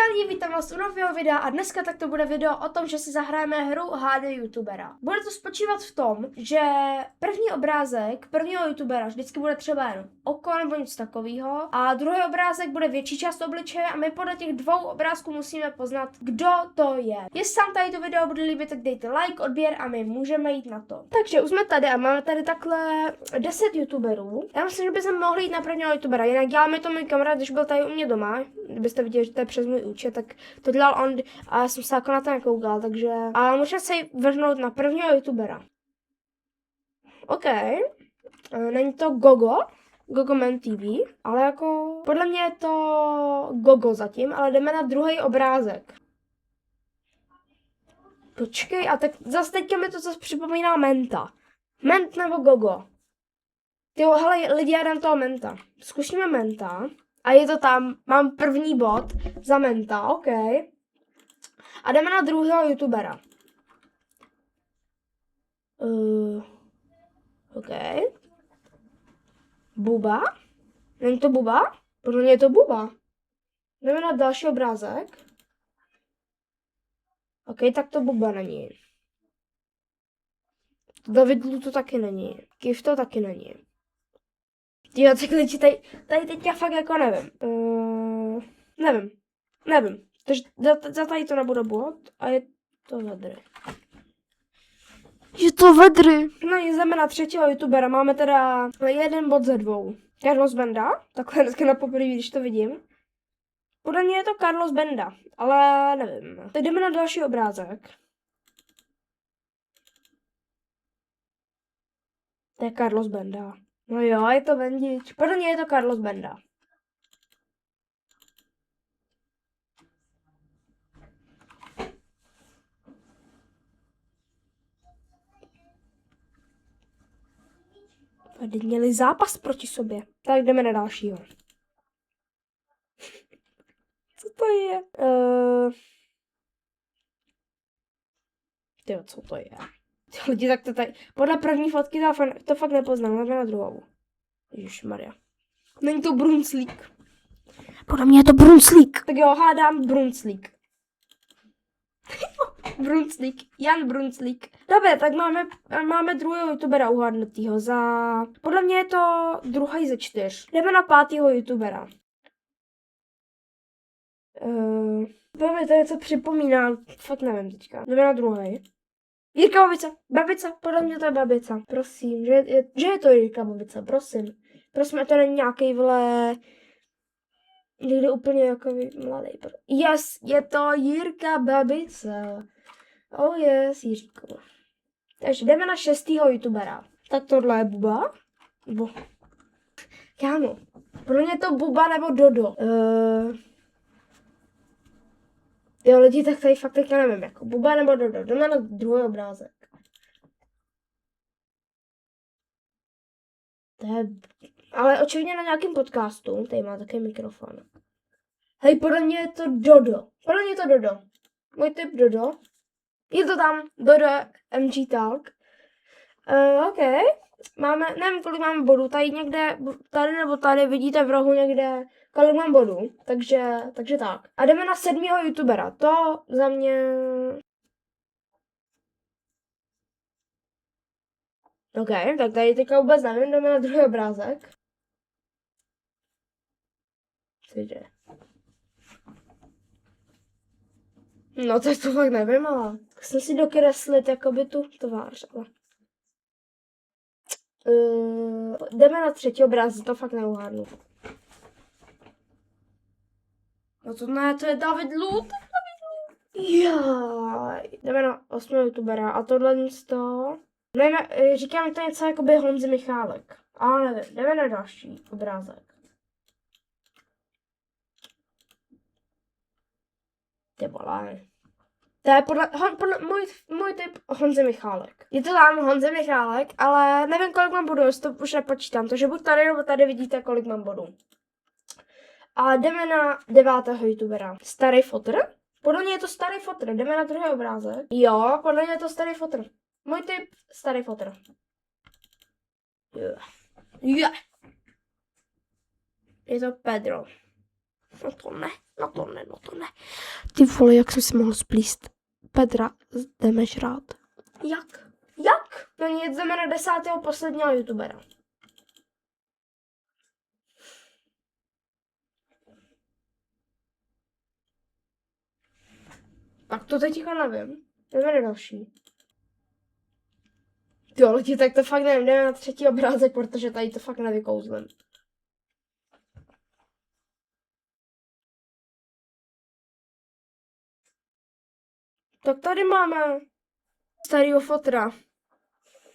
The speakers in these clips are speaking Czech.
lidi, vítám vás u nového videa a dneska tak to bude video o tom, že si zahrajeme hru Hádej youtubera. Bude to spočívat v tom, že první obrázek prvního youtubera vždycky bude třeba jen oko nebo něco takového a druhý obrázek bude větší část obličeje a my podle těch dvou obrázků musíme poznat, kdo to je. Jestli se vám tady to video bude líbit, tak dejte like, odběr a my můžeme jít na to. Takže už jsme tady a máme tady takhle 10 youtuberů. Já myslím, že bychom mohli jít na prvního youtubera, jinak děláme to můj kamarád, když byl tady u mě doma. Kdybyste viděli, že to je přes můj účet, tak to dělal on a já jsem se jako na to nekoukal, takže... Ale můžeme se vrhnout na prvního youtubera. OK. Není to Gogoman TV, ale jako... Podle mě je to Gogo zatím, ale jdeme na druhý obrázek. Počkej, a tak zase teďka mi to zase připomíná Menta. Ment nebo Gogo? Tyjo, hele, lidi, já dám toho Menta. Zkusíme Menta. A je to tam, mám první bod za Menta, OK. A jdeme na druhého youtubera. OK. Buba? Není to Buba? Podle mě je to Buba. Jdeme na další obrázek. OK, tak to Buba není. David to taky není. Kiv to taky není. Jo, tak lidi, tady teď já fakt jako nevím. Nevím. Takže za tady to nebude bod a je to vedry. Je to vedry. No jdeme na třetího youtubera, máme teda jeden bod ze dvou. Carlos Benda, takhle dneska na poprvé, když to vidím. Podle mě je to Carlos Benda, ale nevím. Tak jdeme na další obrázek. To je Carlos Benda. No jo, je to Bendič. Podle mě je to Carlos Benda. Tady měli zápas proti sobě. Tak jdeme na dalšího. Co to je? Tyjo, co to je? Lidi, tak to tady... Podle první fotky to fakt nepoznám. Jdeme na druhou. Ježišmarja. Není to Brunslik. Podle mě je to Brunslik. Tak jo, hádám Brunslik. Brunslik. Jan Brunslik. Dobře, tak máme druhého youtubera uhádnutýho za... Podle mě je to druhý ze 4. Jdeme na pátýho youtubera. To něco připomíná. Fakt nevím teďka. Jdeme na druhý. Jirka Babica, podle mě to je Babica, prosím, že je to Jirka Babica, prosím. Prosím, to není nějaký vle, někde úplně jako mladý. Yes, je to Jirka Babica. Oh yes, Jiříko. Takže jdeme na 6. youtubera. Tak tohle je Buba. Kámo, pro mě je to Buba nebo Dodo. Jo, lidi, tak tady fakt teďka nevím, jako Buba nebo Dodo. Jdeme na druhý obrázek. To je... Ale očividně na nějakém podcastu. Tady má také mikrofon. Hej, podle mě je to Dodo. Podle mě je to Dodo. Můj typ Dodo. Je to tam. Dodo MG Talk. OK. Máme, nevím, kolik máme bodů. Tady někde, tady nebo tady vidíte v rohu někde, kolik mám bodů. Takže tak. A jdeme na 7. youtubera. To za mě... OK, tak tady teďka vůbec nevím, jdeme na druhý obrázek. Cože? No tak to fakt nevím, ale jsem si dokreslit jakoby tu tvář, ale... Jdeme na 3. obrázek, to fakt neuhádnu. No to ne, to je David Lut. Jaj. Jdeme na 8. youtubera a tohle místo... Nevím, říkám to něco jakoby Honzi Michálek. Ale nevím, jdeme na další obrázek. Ty vole. To je podle můj typ Honzi Michálek. Je to tam Honzi Michálek, ale nevím, kolik mám bodů, to už nepočítám. Takže buď tady nebo tady vidíte, kolik mám bodů. A jdeme na 9. youtubera. Starý fotr. Podle mě je to starý fotr. Jdeme na druhý obrázek. Jo, podle mě je to starý fotr. Můj typ, starý fotr. Yeah. Je to Pedro. No to ne. Ty vole, jak jsem si mohl splíst Petra, jdeme žrát. Jak? No nic, jdeme na 10. posledního youtubera. Tak to teď nevím. Jdeme na další. Ty lidi, tak to fakt nevím, jdeme na 3. obrázek, protože tady to fakt nevykouzlím. Tak tady máme starýho fotra.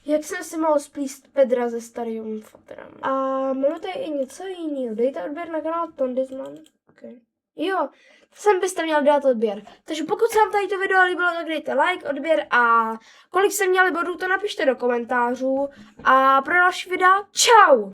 Jak jsem si mohl splíst Pedra se starým fotrem? A máme tady i něco jiného. Dejte odběr na kanál Tondisman. Okay. Jo, sem byste měli dát odběr. Takže pokud se vám tady to video líbilo, tak dejte like, odběr a kolik jste měli bodů, to napište do komentářů. A pro další videa, čau!